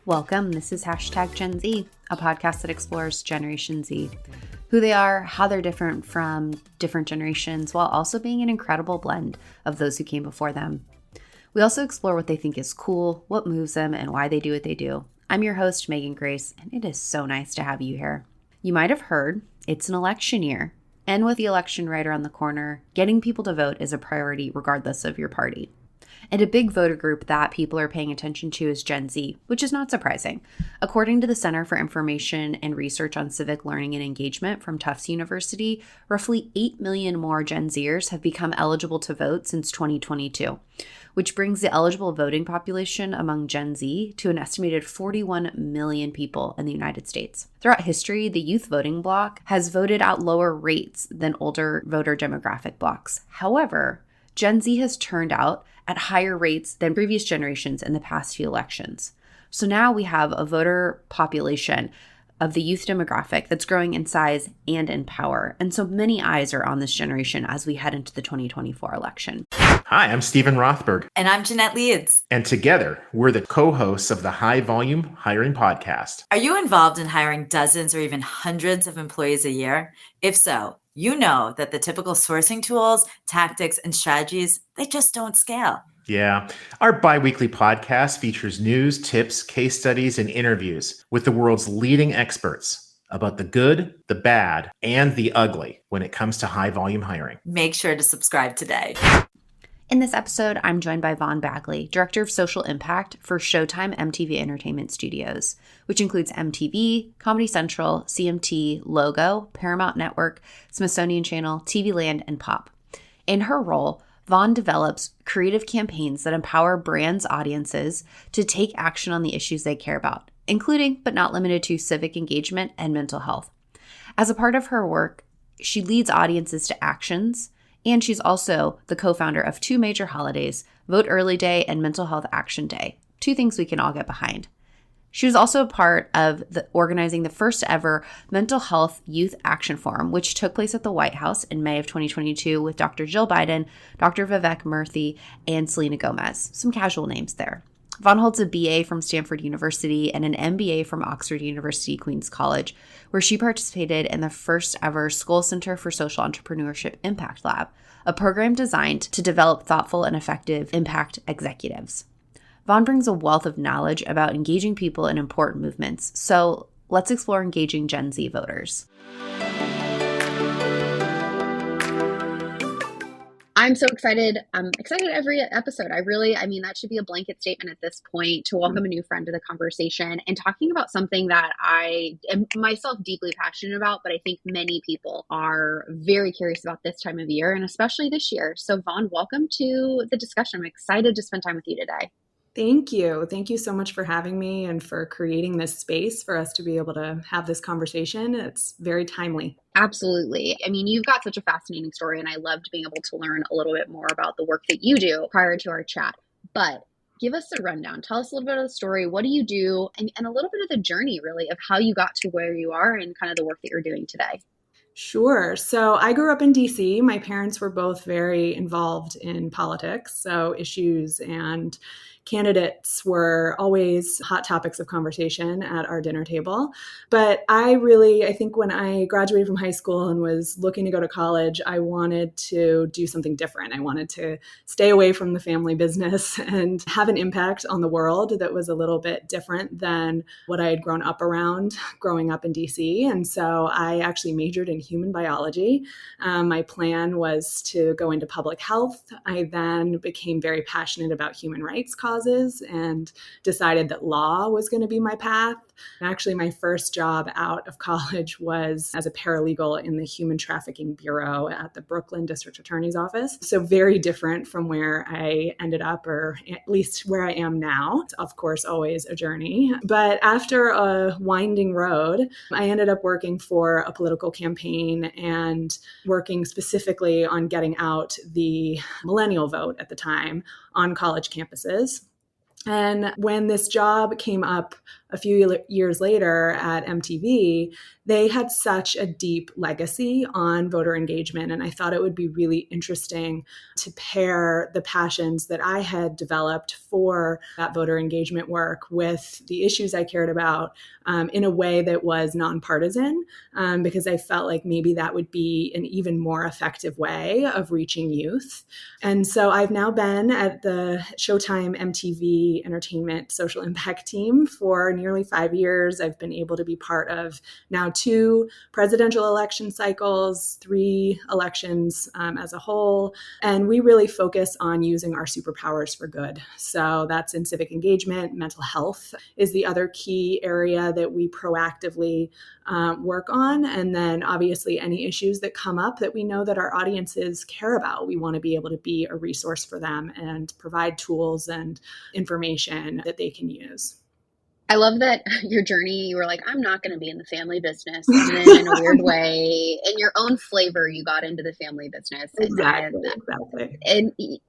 Welcome. This is hashtag Gen Z, a podcast that explores Generation Z, who they are, how they're different from different generations, while also being an incredible blend of those who came before them. We also explore what they think is cool, what moves them, and why they do what they do. I'm your host, Megan Grace, and it is so nice to have you here. You might have heard it's an election year, and with the election right around the corner, getting people to vote is a priority regardless of your party. And a big voter group that people are paying attention to is Gen Z, which is not surprising. According to the Center for Information and Research on Civic Learning and Engagement from Tufts University, roughly 8 million more Gen Zers have become eligible to vote since 2022, which brings the eligible voting population among Gen Z to an estimated 41 million people in the United States. Throughout history, the youth voting bloc has voted at lower rates than older voter demographic blocs. However, Gen Z has turned out at higher rates than previous generations in the past few elections. So now we have a voter population of the youth demographic that's growing in size and in power. And so many eyes are on this generation as we head into the 2024 election. Hi, I'm Stephen Rothberg. And I'm Jeanette Leeds. And together, we're the co-hosts of the High Volume Hiring Podcast. Are you involved in hiring dozens or even hundreds of employees a year? If so, you know that the typical sourcing tools, tactics, and strategies, they just don't scale. Yeah. Our bi-weekly podcast features news, tips, case studies, and interviews with the world's leading experts about the good, the bad, and the ugly when it comes to high-volume hiring. Make sure to subscribe today. In this episode, I'm joined by Vaughan Bagley, Director of Social Impact for SHOWTIME MTV Entertainment Studios, which includes MTV, Comedy Central, CMT, Logo, Paramount Network, Smithsonian Channel, TV Land, and Pop. In her role, Vaughan develops creative campaigns that empower brands' audiences to take action on the issues they care about, including, but not limited to, civic engagement and mental health. As a part of her work, she leads audiences to actions, and she's also the co-founder of two major holidays, Vote Early Day and Mental Health Action Day, two things we can all get behind. She was also a part of organizing the first ever Mental Health Youth Action Forum, which took place at the White House in May of 2022 with Dr. Jill Biden, Dr. Vivek Murthy, and Selena Gomez. Some casual names there. Vaughan holds a BA from Stanford University and an MBA from Oxford University Queen's College, where she participated in the first ever School Center for Social Entrepreneurship Impact Lab, a program designed to develop thoughtful and effective impact executives. Vaughan brings a wealth of knowledge about engaging people in important movements. So let's explore engaging Gen Z voters. I'm so excited. I'm excited every episode. That should be a blanket statement at this point to welcome a new friend to the conversation and talking about something that I am myself deeply passionate about, but I think many people are very curious about this time of year and especially this year. So Vaughan, welcome to the discussion. I'm excited to spend time with you today. Thank you. Thank you so much for having me and for creating this space for us to be able to have this conversation. It's very timely. Absolutely. You've got such a fascinating story, and I loved being able to learn a little bit more about the work that you do prior to our chat. But give us a rundown. Tell us a little bit of the story. What do you do? And a little bit of the journey, really, of how you got to where you are and kind of the work that you're doing today. Sure. So I grew up in DC. My parents were both very involved in politics. So issues and candidates were always hot topics of conversation at our dinner table. But I think when I graduated from high school and was looking to go to college, I wanted to do something different. I wanted to stay away from the family business and have an impact on the world that was a little bit different than what I had grown up around growing up in DC. And so I actually majored in human biology. My plan was to go into public health. I then became very passionate about human rights causes and decided that law was going to be my path. And actually, my first job out of college was as a paralegal in the Human Trafficking Bureau at the Brooklyn District Attorney's Office. So very different from where I ended up, or at least where I am now. It's, of course, always a journey. But after a winding road, I ended up working for a political campaign and working specifically on getting out the millennial vote at the time on college campuses. And when this job came up a few years later at MTV, they had such a deep legacy on voter engagement. And I thought it would be really interesting to pair the passions that I had developed for that voter engagement work with the issues I cared about in a way that was nonpartisan, because I felt like maybe that would be an even more effective way of reaching youth. And so I've now been at the SHOWTIME MTV Entertainment Social Impact team for nearly 5 years. I've been able to be part of now 2 presidential election cycles, 3 elections as a whole. And we really focus on using our superpowers for good. So that's in civic engagement. Mental health is the other key area that we proactively work on. And then obviously any issues that come up that we know that our audiences care about, we want to be able to be a resource for them and provide tools and information that they can use. I love that your journey, you were like, I'm not going to be in the family business. And then in a weird way, in your own flavor, you got into the family business. Exactly.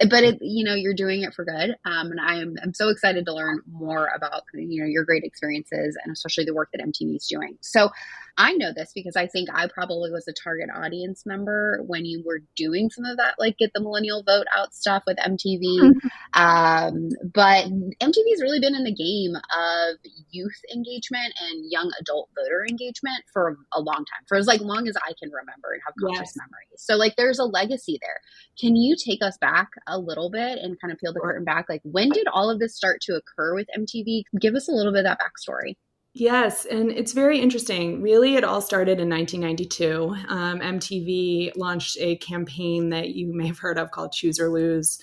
But you're doing it for good. And I'm so excited to learn more about, your great experiences and especially the work that MTV is doing. So I know this because I think I probably was a target audience member when you were doing some of that, like get the millennial vote out stuff with MTV. But MTV's really been in the game of youth engagement and young adult voter engagement for a long time, for as long as I can remember and have conscious memory. So there's a legacy there. Can you take us back a little bit and kind of peel the curtain back? When did all of this start to occur with MTV? Give us a little bit of that backstory. Yes, and it's very interesting. Really, it all started in 1992. MTV launched a campaign that you may have heard of called Choose or Lose.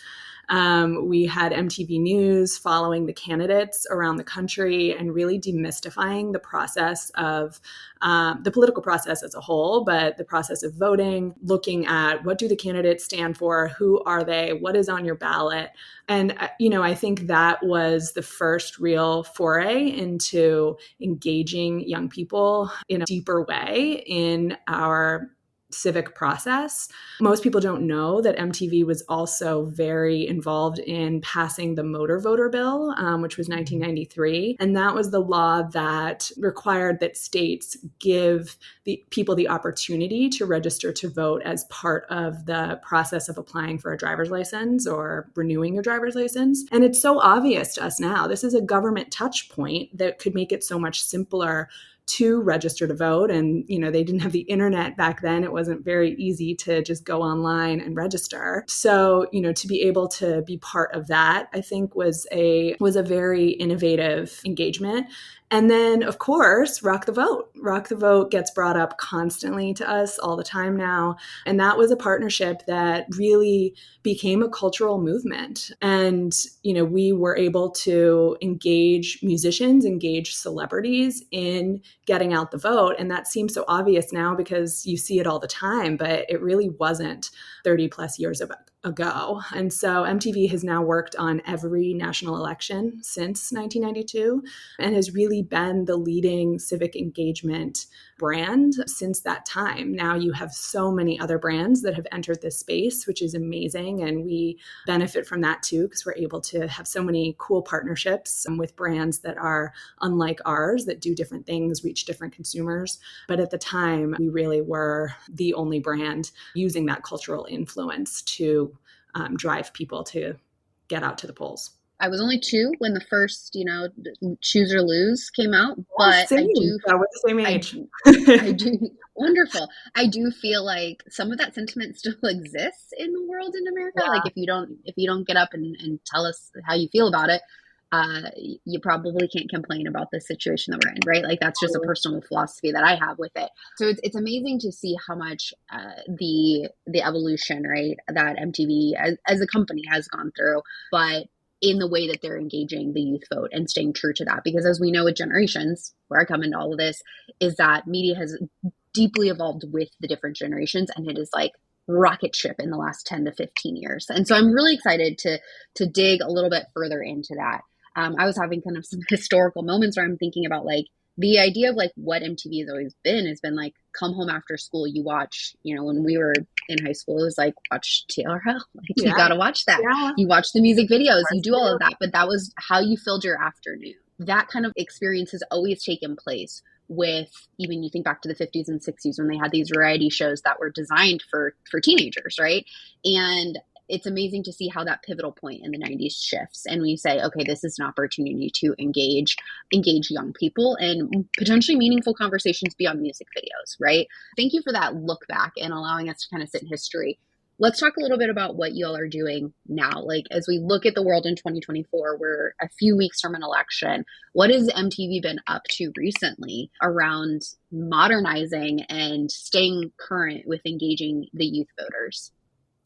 We had MTV News following the candidates around the country and really demystifying the process of the political process as a whole, but the process of voting, looking at what do the candidates stand for, who are they, what is on your ballot. And, I think that was the first real foray into engaging young people in a deeper way in our civic process. Most people don't know that MTV was also very involved in passing the Motor Voter Bill, which was 1993. And that was the law that required that states give the people the opportunity to register to vote as part of the process of applying for a driver's license or renewing your driver's license. And it's so obvious to us now. This is a government touch point that could make it so much simpler to register to vote. And, they didn't have the internet back then. It wasn't very easy to just go online and register. So, to be able to be part of that, I think was a very innovative engagement. And then, of course, Rock the Vote. Rock the Vote gets brought up constantly to us all the time now. And that was a partnership that really became a cultural movement. And, we were able to engage musicians, engage celebrities in getting out the vote. And that seems so obvious now because you see it all the time, but it really wasn't 30 plus years ago. And so MTV has now worked on every national election since 1992 and has really been the leading civic engagement brand since that time. Now you have so many other brands that have entered this space, which is amazing. And we benefit from that too, because we're able to have so many cool partnerships with brands that are unlike ours, that do different things, reach different consumers. But at the time, we really were the only brand using that cultural influence to drive people to get out to the polls. I was only 2 when the first, Choose or Lose came out, but same. We're the same age. I do. Wonderful. I do feel like some of that sentiment still exists in the world in America. Yeah. If you don't get up and tell us how you feel about it, you probably can't complain about the situation that we're in, right? That's just a personal philosophy that I have with it. So it's amazing to see how much the evolution, right, that MTV as a company has gone through, but in the way that they're engaging the youth vote and staying true to that. Because as we know with generations, where I come into all of this, is that media has deeply evolved with the different generations, and it is like rocket ship in the last 10 to 15 years. And so I'm really excited to dig a little bit further into that. I was having kind of some historical moments where I'm thinking about the idea of what MTV has been come home after school, you watch, when we were in high school, it was watch TRL. You got to watch that. Yeah. You watch the music videos, you do all of that, but that was how you filled your afternoon. that kind of experience has always taken place with, even you think back to the 50s and 60s when they had these variety shows that were designed for teenagers, right? And it's amazing to see how that pivotal point in the 90s shifts. And we say, okay, this is an opportunity to engage young people in potentially meaningful conversations beyond music videos, right? Thank you for that look back and allowing us to kind of sit in history. Let's talk a little bit about what y'all are doing now. Like, as we look at the world in 2024, we're a few weeks from an election. What has MTV been up to recently around modernizing and staying current with engaging the youth voters?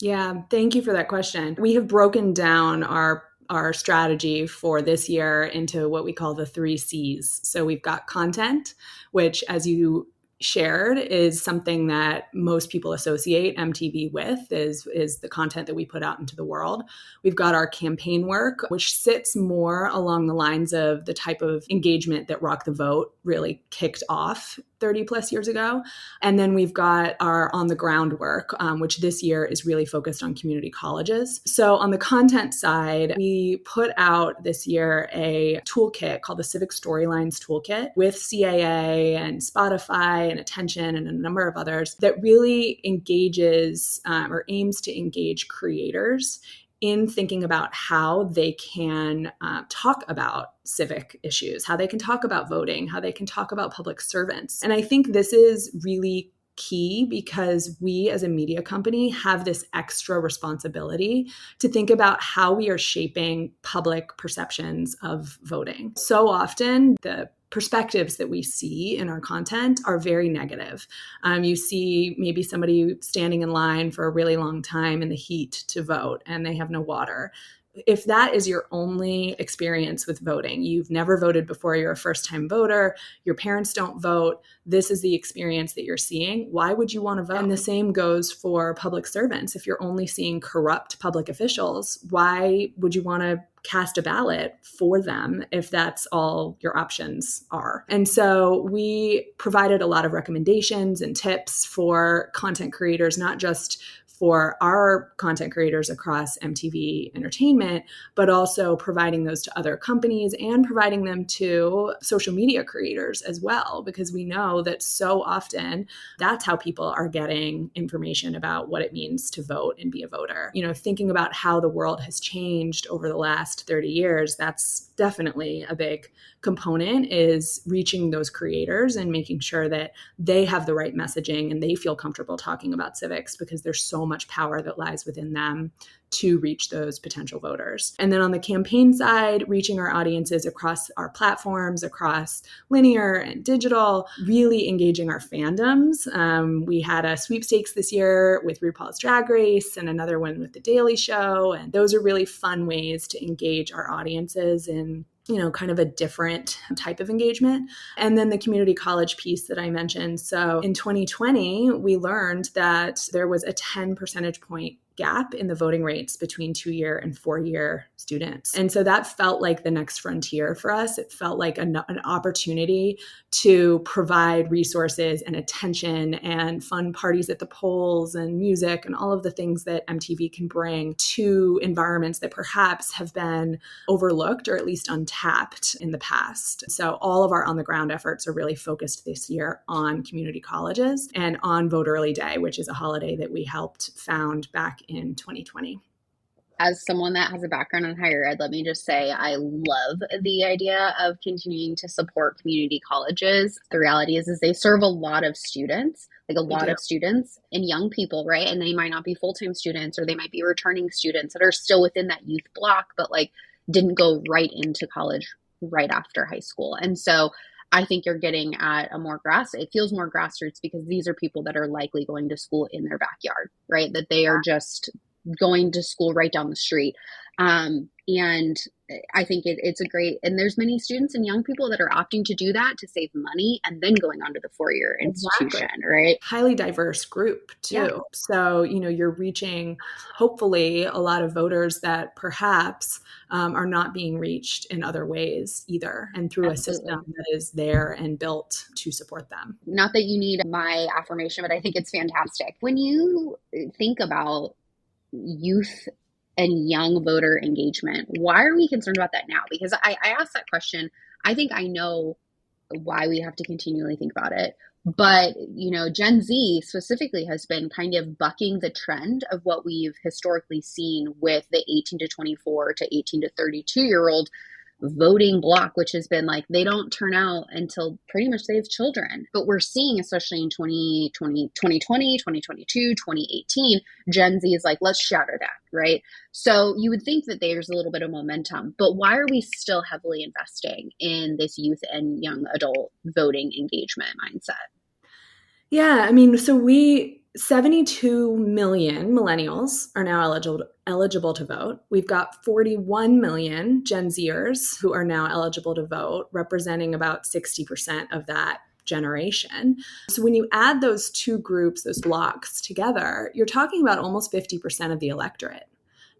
Yeah, thank you for that question. We have broken down our strategy for this year into what we call the 3 C's. So we've got content, which, as you shared, is something that most people associate MTV with, is the content that we put out into the world. We've got our campaign work, which sits more along the lines of the type of engagement that Rock the Vote really kicked off 30 plus years ago. And then we've got our on the ground work, which this year is really focused on community colleges. So on the content side, we put out this year a toolkit called the Civic Storylines Toolkit with CAA and Spotify and Attention and a number of others that really engages or aims to engage creators in thinking about how they can talk about civic issues, how they can talk about voting, how they can talk about public servants. And I think this is really key because we as a media company have this extra responsibility to think about how we are shaping public perceptions of voting. So often the perspectives that we see in our content are very negative. You see maybe somebody standing in line for a really long time in the heat to vote and they have no water. If that is your only experience with voting, you've never voted before, you're a first-time voter, your parents don't vote, this is the experience that you're seeing, why would you want to vote? And the same goes for public servants. If you're only seeing corrupt public officials, why would you want to cast a ballot for them if that's all your options are? And so we provided a lot of recommendations and tips for content creators, not just for our content creators across MTV Entertainment, but also providing those to other companies and providing them to social media creators as well, because we know that so often that's how people are getting information about what it means to vote and be a voter. You know, thinking about how the world has changed over the last 30 years, that's definitely a big component, is reaching those creators and making sure that they have the right messaging and they feel comfortable talking about civics, because there's so much power that lies within them to reach those potential voters. And then on the campaign side, reaching our audiences across our platforms, across linear and digital, really engaging our fandoms. We had a sweepstakes this year with RuPaul's Drag Race and another one with The Daily Show. And those are really fun ways to engage our audiences in, you know, kind of a different type of engagement. And then the community college piece that I mentioned. So in 2020, we learned that there was a 10 percentage point gap in the voting rates between 2-year and 4-year students. And so that felt like the next frontier for us. It felt like an opportunity to provide resources and attention and fun parties at the polls and music and all of the things that MTV can bring to environments that perhaps have been overlooked or at least untapped in the past. So all of our on the ground efforts are really focused this year on community colleges and on Vote Early Day, which is a holiday that we helped found back in 2020. As someone that has a background in higher ed, let me just say I love the idea of continuing to support community colleges. The reality is they serve a lot of students, like a lot of students and young people, right? And they might not be full-time students, or they might be returning students that are still within that youth block, but like didn't go right into college right after high school. And so I think you're getting at it feels more grassroots, because these are people that are likely going to school in their backyard, right? That they are just going to school right down the street. And I think it's a great, and there's many students and young people that are opting to do that to save money and then going on to the 4-year institution, right? Highly diverse group too. Yeah. So, you know, you're reaching hopefully a lot of voters that perhaps are not being reached in other ways either, and through a system that is there and built to support them. Not that you need my affirmation, but I think it's fantastic. When you think about youth and young voter engagement, why are we concerned about that now? Because I asked that question. I think I know why we have to continually think about it. But, Gen Z specifically has been kind of bucking the trend of what we've historically seen with the 18 to 24 to 18 to 32-year-old voting bloc, which has been like, they don't turn out until pretty much they have children. But we're seeing, especially in 2020, 2022, 2018, Gen Z is like, let's shatter that, right? So you would think that there's a little bit of momentum, but why are we still heavily investing in this youth and young adult voting engagement mindset? Yeah, so 72 million millennials are now eligible to vote. We've got 41 million Gen Zers who are now eligible to vote, representing about 60% of that generation. So when you add those two groups, those blocks together, you're talking about almost 50% of the electorate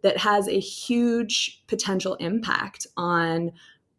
that has a huge potential impact on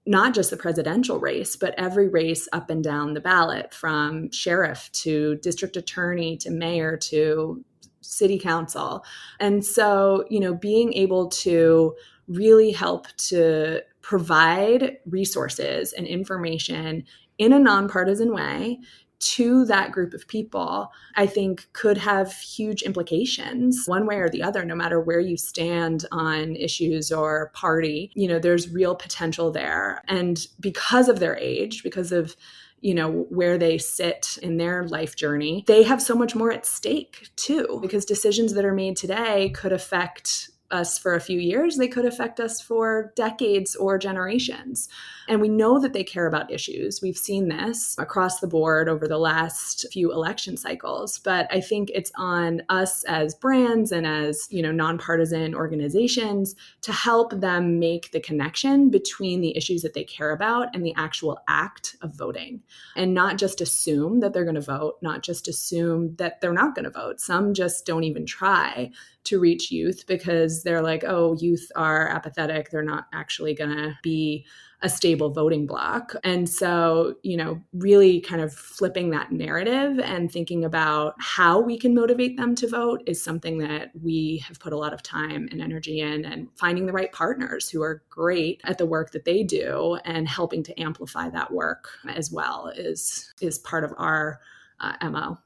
not just the presidential race, but every race up and down the ballot, from sheriff to district attorney to mayor to city council. And so, being able to really help to provide resources and information in a nonpartisan way to that group of people, I think could have huge implications one way or the other, no matter where you stand on issues or party. There's real potential there. And because of their age, because of where they sit in their life journey, they have so much more at stake too, because decisions that are made today could affect us for a few years. They could affect us for decades or generations. And we know that they care about issues. We've seen this across the board over the last few election cycles. But I think it's on us as brands and as, nonpartisan organizations to help them make the connection between the issues that they care about and the actual act of voting. And not just assume that they're going to vote, not just assume that they're not going to vote. Some just don't even try to reach youth because they're like, oh, youth are apathetic. They're not actually going to be a stable voting bloc. And so, really kind of flipping that narrative and thinking about how we can motivate them to vote is something that we have put a lot of time and energy in, and finding the right partners who are great at the work that they do and helping to amplify that work as well is part of our MO.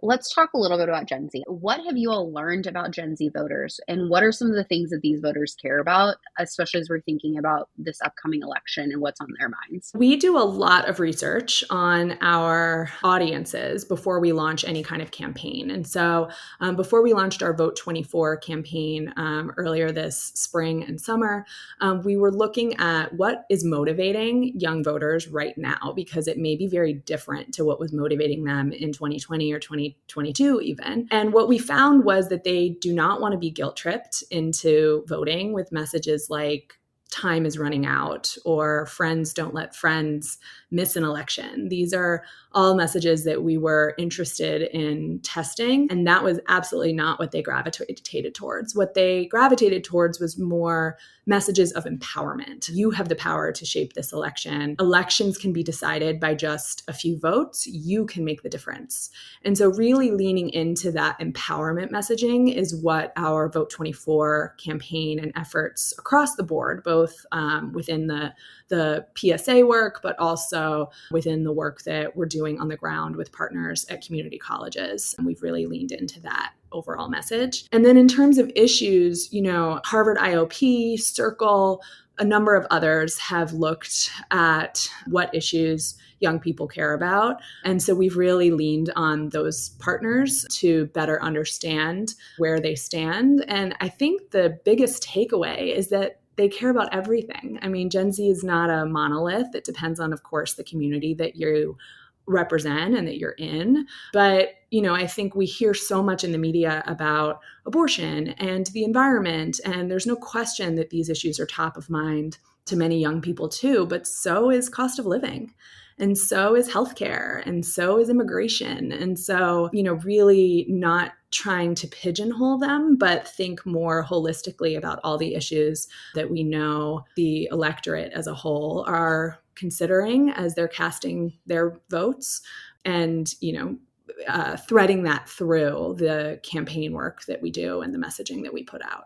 Let's talk a little bit about Gen Z. What have you all learned about Gen Z voters, and what are some of the things that these voters care about, especially as we're thinking about this upcoming election and what's on their minds? We do a lot of research on our audiences before we launch any kind of campaign. And so before we launched our Vote 24 campaign earlier this spring and summer, we were looking at what is motivating young voters right now, because it may be very different to what was motivating them in 2020 or 2022 even. And what we found was that they do not want to be guilt tripped into voting with messages like time is running out or friends don't let friends miss an election. These are all messages that we were interested in testing, and that was absolutely not what they gravitated towards. What they gravitated towards was more messages of empowerment. You have the power to shape this election. Elections can be decided by just a few votes. You can make the difference. And so really leaning into that empowerment messaging is what our Vote 24 campaign and efforts across the board, both within the PSA work, but also within the work that we're doing on the ground with partners at community colleges. And we've really leaned into that overall message. And then in terms of issues, Harvard IOP, Circle, a number of others have looked at what issues young people care about. And so we've really leaned on those partners to better understand where they stand. And I think the biggest takeaway is that they care about everything. Gen Z is not a monolith. It depends on, of course, the community that you represent and that you're in. But, I think we hear so much in the media about abortion and the environment, and there's no question that these issues are top of mind to many young people too, but so is cost of living. And so is healthcare, and so is immigration. And so, really not trying to pigeonhole them, but think more holistically about all the issues that we know the electorate as a whole are considering as they're casting their votes, and, threading that through the campaign work that we do and the messaging that we put out.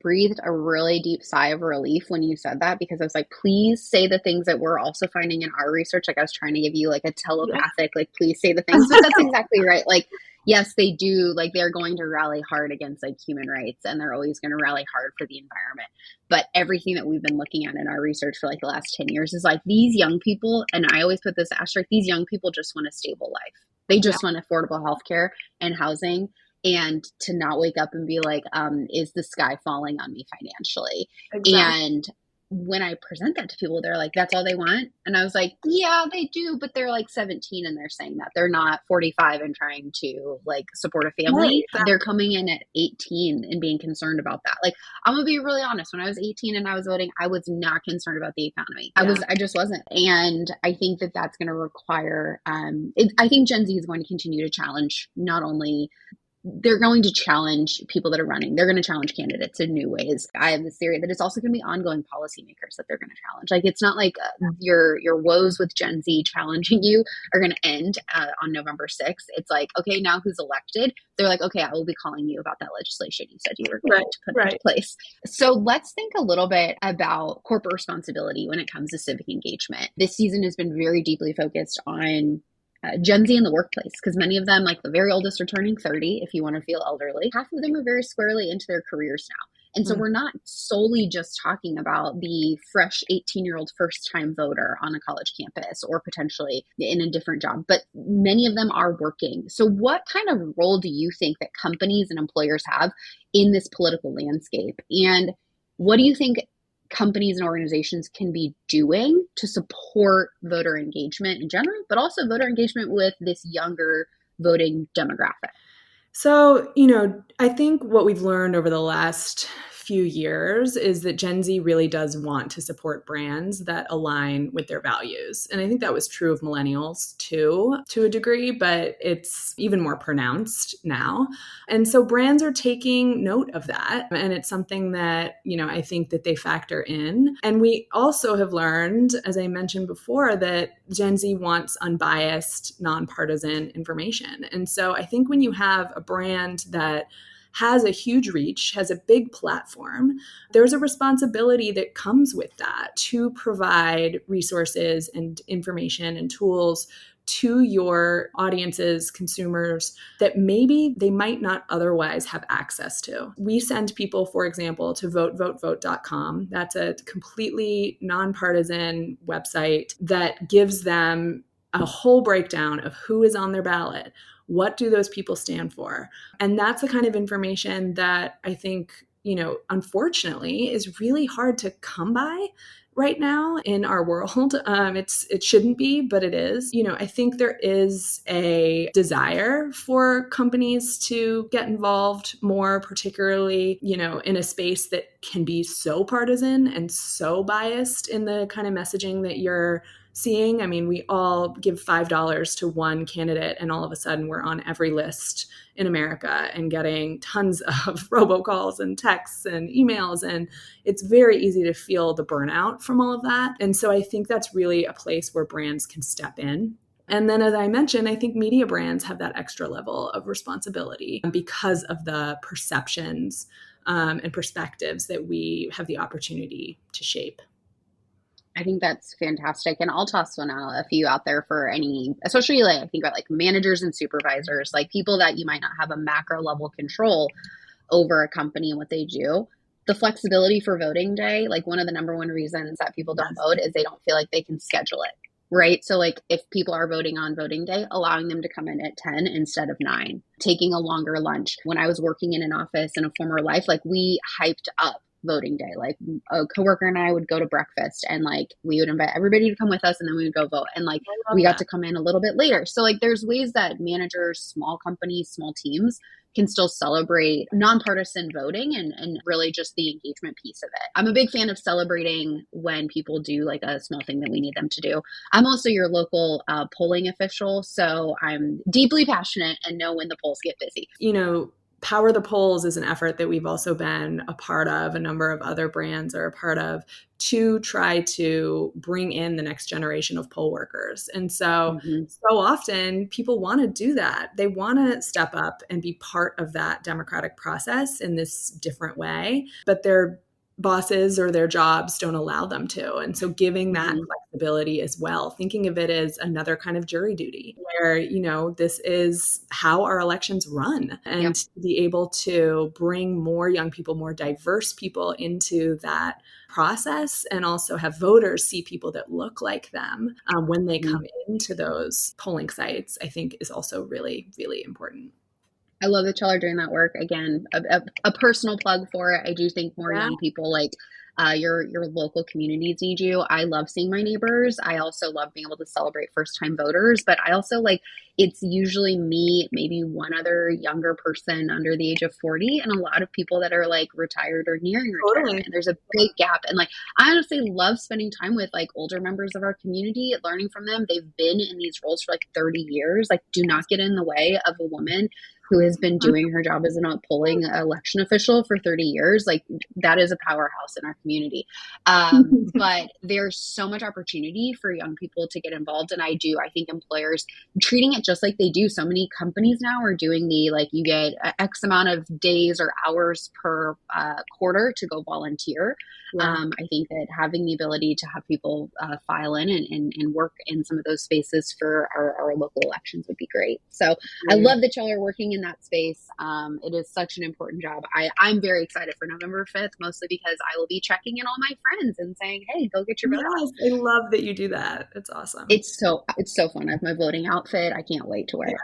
breathed a really deep sigh of relief when you said that, because I was like, please say the things that we're also finding in our research. Like I was trying to give you like a telepathic, like, please say the things, but that's exactly right. Like, yes, they do. Like they're going to rally hard against like human rights, and they're always going to rally hard for the environment. But everything that we've been looking at in our research for like the last 10 years is like these young people, and I always put this asterisk, these young people just want a stable life. They just want affordable healthcare and housing, and to not wake up and be like, is the sky falling on me financially? Exactly. And when I present that to people, they're like, that's all they want. And I was like, yeah, they do, but they're like 17 and they're saying that. They're not 45 and trying to like support a family. Right. They're coming in at 18 and being concerned about that. Like, I'm gonna be really honest. When I was 18 and I was voting, I was not concerned about the economy. Yeah. I just wasn't. And I think that that's going to require, I think Gen Z is going to continue to challenge, not only they're going to challenge people that are running. They're going to challenge candidates in new ways. I have this theory that it's also going to be ongoing policymakers that they're going to challenge. Like, it's not like your woes with Gen Z challenging you are going to end on November 6th. It's like, okay, now who's elected? They're like, okay, I will be calling you about that legislation you said you were going to put into place. So let's think a little bit about corporate responsibility when it comes to civic engagement. This season has been very deeply focused on Gen Z in the workplace, because many of them, like the very oldest, are turning 30, if you want to feel elderly. Half of them are very squarely into their careers now. And so we're not solely just talking about the fresh 18-year-old first-time voter on a college campus or potentially in a different job, but many of them are working. So what kind of role do you think that companies and employers have in this political landscape? And what do you think companies and organizations can be doing to support voter engagement in general, but also voter engagement with this younger voting demographic? So, I think what we've learned over the last few years is that Gen Z really does want to support brands that align with their values. And I think that was true of millennials too, to a degree, but it's even more pronounced now. And so brands are taking note of that. And it's something that, I think that they factor in. And we also have learned, as I mentioned before, that Gen Z wants unbiased, nonpartisan information. And so I think when you have a brand that has a huge reach, has a big platform, there's a responsibility that comes with that to provide resources and information and tools to your audiences, consumers, that maybe they might not otherwise have access to. We send people, for example, to votevotevote.com. That's a completely nonpartisan website that gives them a whole breakdown of who is on their ballot. What do those people stand for? And that's the kind of information that I think, unfortunately, is really hard to come by right now in our world. It shouldn't be, but it is. I think there is a desire for companies to get involved more, particularly, in a space that can be so partisan and so biased in the kind of messaging that you're seeing. I mean, we all give $5 to one candidate, and all of a sudden we're on every list in America and getting tons of robocalls and texts and emails. And it's very easy to feel the burnout from all of that. And so I think that's really a place where brands can step in. And then, as I mentioned, I think media brands have that extra level of responsibility because of the perceptions and perspectives that we have the opportunity to shape. I think that's fantastic. And I'll toss a few out there for any, especially I think about managers and supervisors, people that you might not have a macro level control over a company and what they do. The flexibility for voting day, one of the number one reasons that people don't vote is they don't feel like they can schedule it, right? So if people are voting on voting day, allowing them to come in at 10 instead of 9, taking a longer lunch. When I was working in an office in a former life, we hyped up voting day. A coworker and I would go to breakfast, and we would invite everybody to come with us, and then we would go vote. And we got to come in a little bit later. So there's ways that managers, small companies, small teams can still celebrate nonpartisan voting and really just the engagement piece of it. I'm a big fan of celebrating when people do a small thing that we need them to do. I'm also your local polling official, so I'm deeply passionate and know when the polls get busy. Power the Polls is an effort that we've also been a part of, a number of other brands are a part of, to try to bring in the next generation of poll workers. And so often people want to do that. They want to step up and be part of that democratic process in this different way, but their bosses or their jobs don't allow them to. And so giving that flexibility as well, thinking of it as another kind of jury duty where, this is how our elections run, and to be able to bring more young people, more diverse people into that process, and also have voters see people that look like them when they come into those polling sites, I think is also really, really important. I love that y'all are doing that work. Again, a personal plug for it. I do think more young people, like your local communities, need you. I love seeing my neighbors. I also love being able to celebrate first-time voters, but I also it's usually me, maybe one other younger person under the age of 40, and a lot of people that are retired or nearing retirement. There's a big gap. And I honestly love spending time with older members of our community, learning from them. They've been in these roles for 30 years. Do not get in the way of a woman who has been doing her job as a polling election official for 30 years. That is a powerhouse in our community. But there's so much opportunity for young people to get involved. And I think employers treating it just like they do. So many companies now are doing the, you get X amount of days or hours per quarter to go volunteer. I think that having the ability to have people file in and work in some of those spaces for our local elections would be great. So I love that y'all are working in that space. It is such an important job. I'm very excited for November 5th, mostly because I will be checking in all my friends and saying, hey, go get your vote out. I love that you do that. It's awesome. It's so fun. I have my voting outfit. I can't wait to wear it.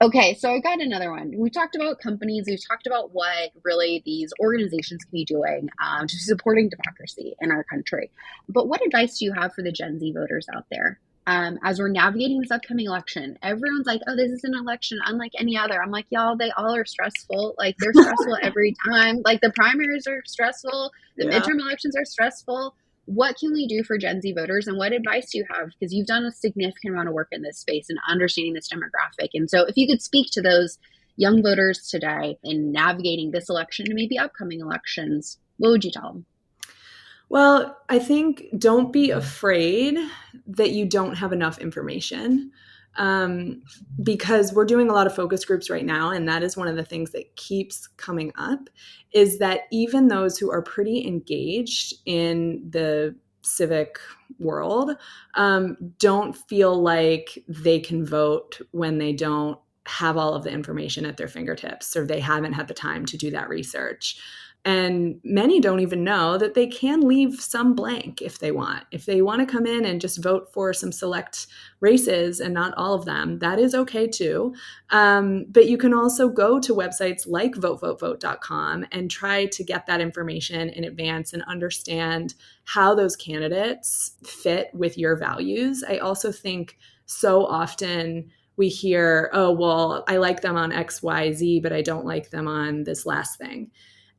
Okay, so I got another one. We talked about companies. We've talked about what really these organizations can be doing to supporting democracy in our country. But what advice do you have for the Gen Z voters out there? As we're navigating this upcoming election, everyone's like, oh, this is an election unlike any other. I'm like, y'all, they all are stressful. They're stressful every time. The primaries are stressful. The midterm elections are stressful. What can we do for Gen Z voters, and what advice do you have? Because you've done a significant amount of work in this space and understanding this demographic. And so if you could speak to those young voters today in navigating this election and maybe upcoming elections, what would you tell them? Well, I think don't be afraid that you don't have enough information, because we're doing a lot of focus groups right now. And that is one of the things that keeps coming up, is that even those who are pretty engaged in the civic world don't feel like they can vote when they don't have all of the information at their fingertips, or they haven't had the time to do that research. And many don't even know that they can leave some blank if they want. If they want to come in and just vote for some select races and not all of them, that is okay too. But you can also go to websites like votevotevote.com and try to get that information in advance and understand how those candidates fit with your values. I also think so often we hear, oh, well, I like them on X, Y, Z, but I don't like them on this last thing.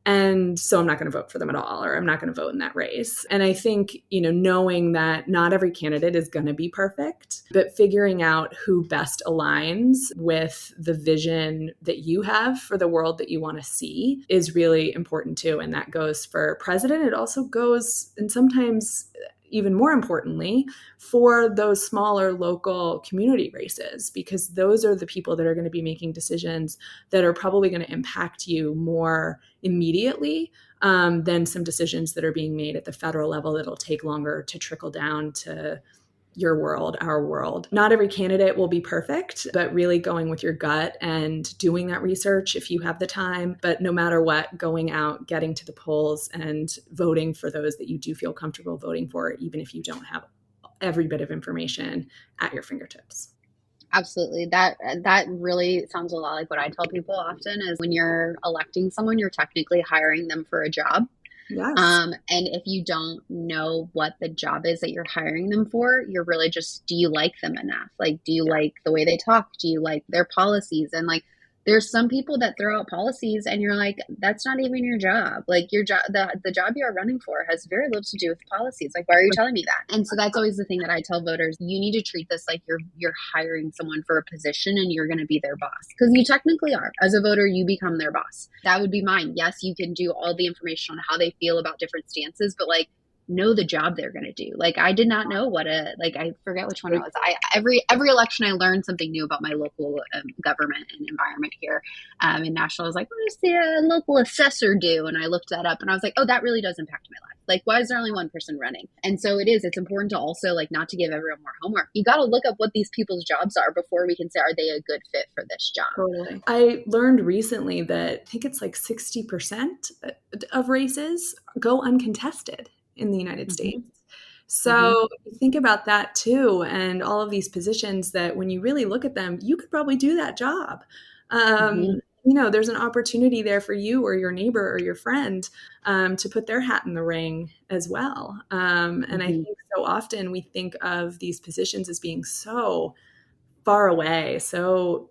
And so I'm not going to vote for them at all, or I'm not going to vote in that race. And I think, knowing that not every candidate is going to be perfect, but figuring out who best aligns with the vision that you have for the world that you want to see is really important too. And that goes for president. It also goes, and sometimes even more importantly, for those smaller local community races, because those are the people that are going to be making decisions that are probably going to impact you more immediately than some decisions that are being made at the federal level that'll take longer to trickle down to your world, our world. Not every candidate will be perfect, but really going with your gut and doing that research if you have the time. But no matter what, going out, getting to the polls and voting for those that you do feel comfortable voting for, even if you don't have every bit of information at your fingertips. Absolutely. That really sounds a lot like what I tell people often is when you're electing someone, you're technically hiring them for a job. Yes. And if you don't know what the job is that you're hiring them for, you're really just, do you like them enough? Do you like the way they talk? Do you like their policies? And there's some people that throw out policies and you're like, that's not even your job. Like your job, the job you are running for has very little to do with policies. Like, why are you telling me that? And so that's always the thing that I tell voters. You need to treat this like you're hiring someone for a position and you're going to be their boss, because you technically are. As a voter, you become their boss. That would be mine. Yes, you can do all the information on how they feel about different stances, but like, know the job they're going to do. Like, I did not know I forget which one it was. Every election I learned something new about my local government and environment here in Nashville. I was like, what does the local assessor do? And I looked that up and I was like, oh, that really does impact my life. Like, why is there only one person running? And so it's important to also like not to give everyone more homework. You got to look up what these people's jobs are before we can say, are they a good fit for this job? Totally. I learned recently that I think it's like 60% of races go uncontested in the United States. So think about that too. And all of these positions that when you really look at them, you could probably do that job. There's an opportunity there for you or your neighbor or your friend to put their hat in the ring as well. And I think so often we think of these positions as being so far away, so,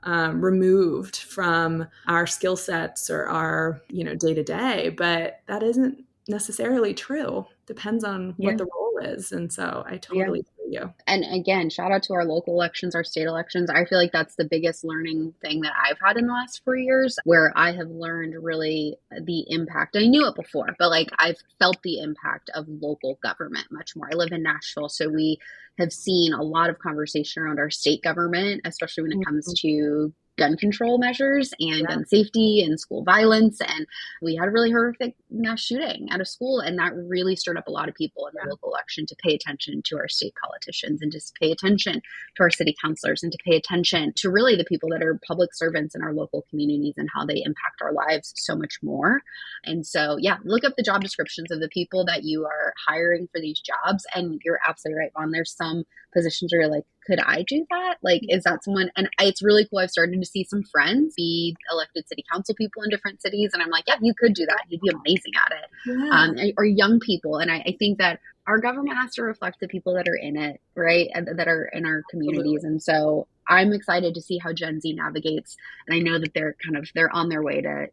removed from our skill sets or our, day to day, but that isn't necessarily true. Depends on what the role is. And so I totally feel you. And again, shout out to our local elections, our state elections. I feel like that's the biggest learning thing that I've had in the last 4 years, where I have learned really the impact. I knew it before, but like I've felt the impact of local government much more. I live in Nashville, so we have seen a lot of conversation around our state government, especially when it comes to gun control measures and gun safety and school violence. And we had a really horrific mass shooting at a school. And that really stirred up a lot of people in the local election to pay attention to our state politicians and just pay attention to our city councilors and to pay attention to really the people that are public servants in our local communities and how they impact our lives so much more. And so, look up the job descriptions of the people that you are hiring for these jobs. And you're absolutely right, Vaughn. There's some positions where you're like, could I do that? Like, is that someone? And it's really cool. I've started to see some friends be elected city council people in different cities. And I'm like, yeah, you could do that. You'd be amazing at it. Or young people. And I think that our government has to reflect the people that are in it, right? And that are in our communities. And so I'm excited to see how Gen Z navigates. And I know that they're on their way to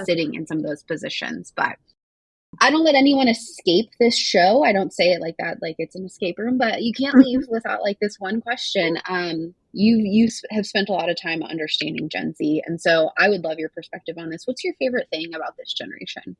sitting in some of those positions, but I don't let anyone escape this show. I don't say it like that, like it's an escape room, but you can't leave without like this one question. You have spent a lot of time understanding Gen Z. And so I would love your perspective on this. What's your favorite thing about this generation?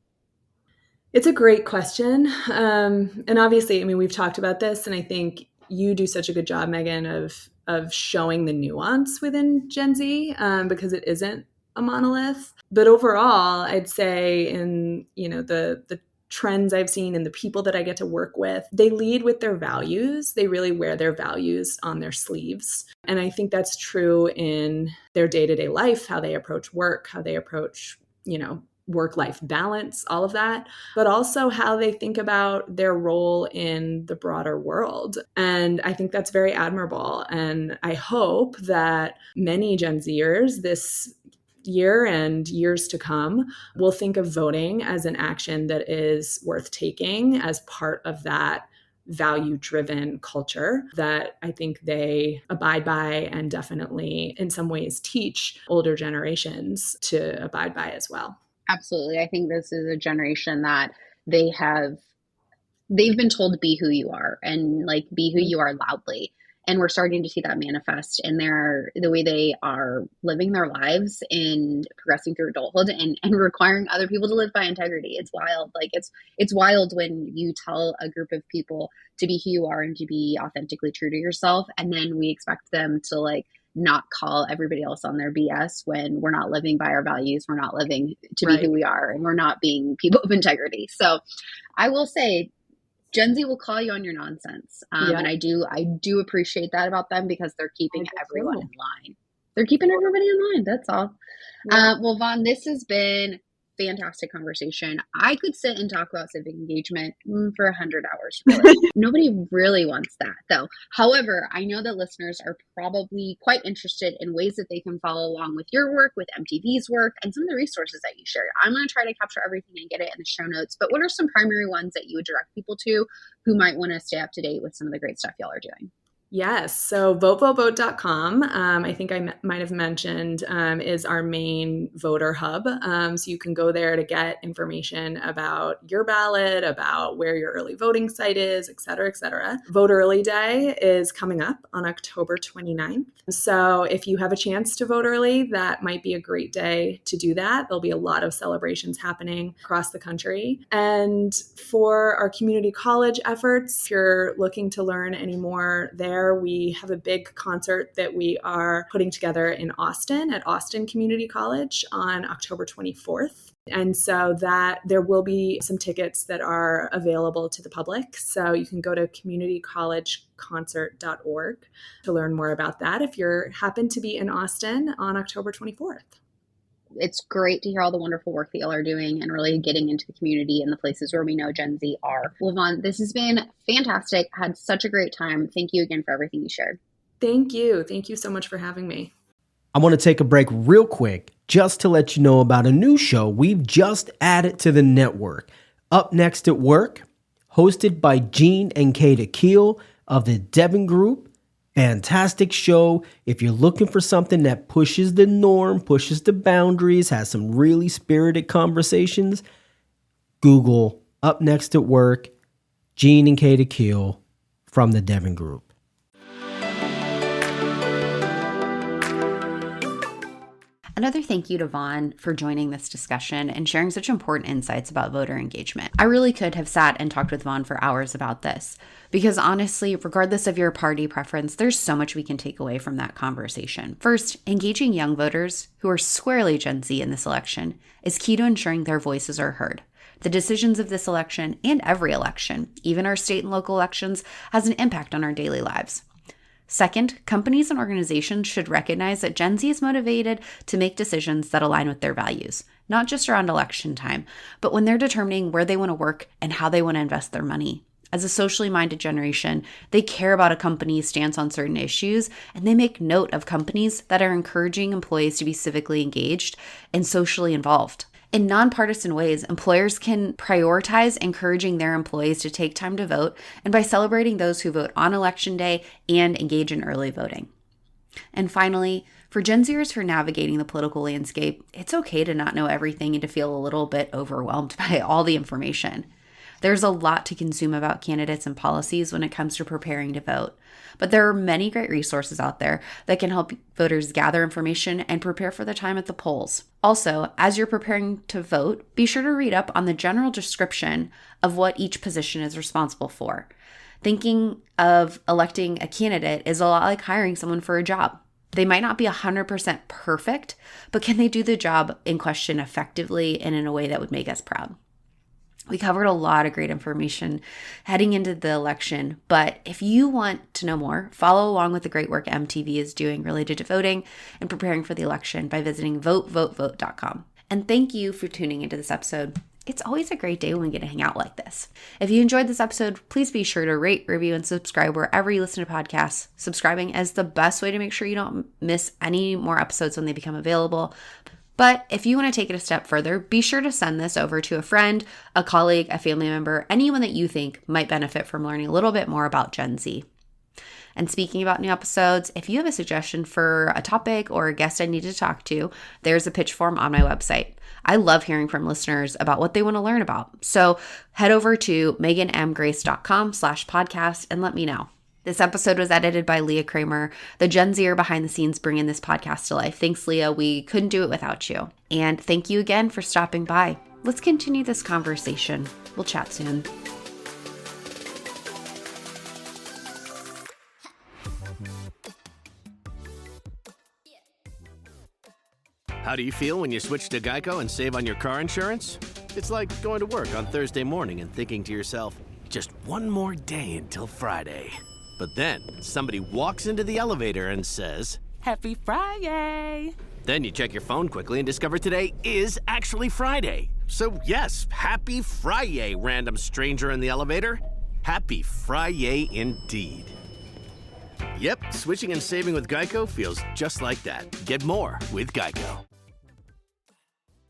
It's a great question. And obviously, I mean, we've talked about this, and I think you do such a good job, Megan, of showing the nuance within Gen Z, because it isn't a monolith. But overall, I'd say in, the trends I've seen and the people that I get to work with, they lead with their values. They really wear their values on their sleeves. And I think that's true in their day-to-day life, how they approach work, how they approach, work-life balance, all of that, but also how they think about their role in the broader world. And I think that's very admirable. And I hope that many Gen Zers this year and years to come will think of voting as an action that is worth taking as part of that value-driven culture that I think they abide by and definitely in some ways teach older generations to abide by as well. Absolutely. I think this is a generation that they've been told to be who you are and like be who you are loudly. And we're starting to see that manifest in the way they are living their lives and progressing through adulthood and requiring other people to live by integrity. It's wild. Like it's wild when you tell a group of people to be who you are and to be authentically true to yourself. And then we expect them to like not call everybody else on their BS when we're not living by our values. We're not living to be who we are, and we're not being people of integrity. So I will say, Gen Z will call you on your nonsense. And I do appreciate that about them because they're keeping everyone in line. They're keeping everybody in line. That's all. Well, Vaughan, this has been fantastic conversation. I could sit and talk about civic engagement for 100 hours. Really. Nobody really wants that though. However, I know that listeners are probably quite interested in ways that they can follow along with your work, with MTV's work, and some of the resources that you shared. I'm going to try to capture everything and get it in the show notes, but what are some primary ones that you would direct people to who might want to stay up to date with some of the great stuff y'all are doing? Yes. So votevotevote.com, I think I might have mentioned, is our main voter hub. So you can go there to get information about your ballot, about where your early voting site is, et cetera, et cetera. Vote Early Day is coming up on October 29th. So if you have a chance to vote early, that might be a great day to do that. There'll be a lot of celebrations happening across the country. And for our community college efforts, if you're looking to learn any more there, we have a big concert that we are putting together in Austin at Austin Community College on October 24th. And so that there will be some tickets that are available to the public. So you can go to communitycollegeconcert.org to learn more about that if you happen to be in Austin on October 24th. It's great to hear all the wonderful work that y'all are doing and really getting into the community and the places where we know Gen Z are. Well, Vaughan, this has been fantastic. Had such a great time. Thank you again for everything you shared. Thank you. Thank you so much for having me. I want to take a break real quick just to let you know about a new show we've just added to the network. Up Next at Work, hosted by Gene and Kata Keel of the Devon Group. Fantastic show. If you're looking for something that pushes the norm, pushes the boundaries, has some really spirited conversations, Google Up Next at Work, Gene and Kata Keel from the Devon Group. Another thank you to Vaughan for joining this discussion and sharing such important insights about voter engagement. I really could have sat and talked with Vaughan for hours about this, because honestly, regardless of your party preference, there's so much we can take away from that conversation. First, engaging young voters, who are squarely Gen Z in this election, is key to ensuring their voices are heard. The decisions of this election, and every election, even our state and local elections, has an impact on our daily lives. Second, companies and organizations should recognize that Gen Z is motivated to make decisions that align with their values, not just around election time, but when they're determining where they want to work and how they want to invest their money. As a socially minded generation, they care about a company's stance on certain issues, and they make note of companies that are encouraging employees to be civically engaged and socially involved. In nonpartisan ways, employers can prioritize encouraging their employees to take time to vote, and by celebrating those who vote on election day and engage in early voting. And finally, for Gen Zers who are navigating the political landscape, it's okay to not know everything and to feel a little bit overwhelmed by all the information. There's a lot to consume about candidates and policies when it comes to preparing to vote, but there are many great resources out there that can help voters gather information and prepare for the time at the polls. Also, as you're preparing to vote, be sure to read up on the general description of what each position is responsible for. Thinking of electing a candidate is a lot like hiring someone for a job. They might not be 100% perfect, but can they do the job in question effectively and in a way that would make us proud? We covered a lot of great information heading into the election, but if you want to know more, follow along with the great work MTV is doing related to voting and preparing for the election by visiting votevotevote.com. And thank you for tuning into this episode. It's always a great day when we get to hang out like this. If you enjoyed this episode, please be sure to rate, review, and subscribe wherever you listen to podcasts. Subscribing is the best way to make sure you don't miss any more episodes when they become available. But if you want to take it a step further, be sure to send this over to a friend, a colleague, a family member, anyone that you think might benefit from learning a little bit more about Gen Z. And speaking about new episodes, if you have a suggestion for a topic or a guest I need to talk to, there's a pitch form on my website. I love hearing from listeners about what they want to learn about. So head over to meganmgrace.com/podcast and let me know. This episode was edited by Leah Kramer, the Gen Zer behind the scenes bringing this podcast to life. Thanks, Leah. We couldn't do it without you. And thank you again for stopping by. Let's continue this conversation. We'll chat soon. How do you feel when you switch to Geico and save on your car insurance? It's like going to work on Thursday morning and thinking to yourself, just one more day until Friday. But then somebody walks into the elevator and says, Happy Friday! Then you check your phone quickly and discover today is actually Friday. So yes, happy Friday, random stranger in the elevator. Happy Friday indeed. Yep, switching and saving with Geico feels just like that. Get more with Geico.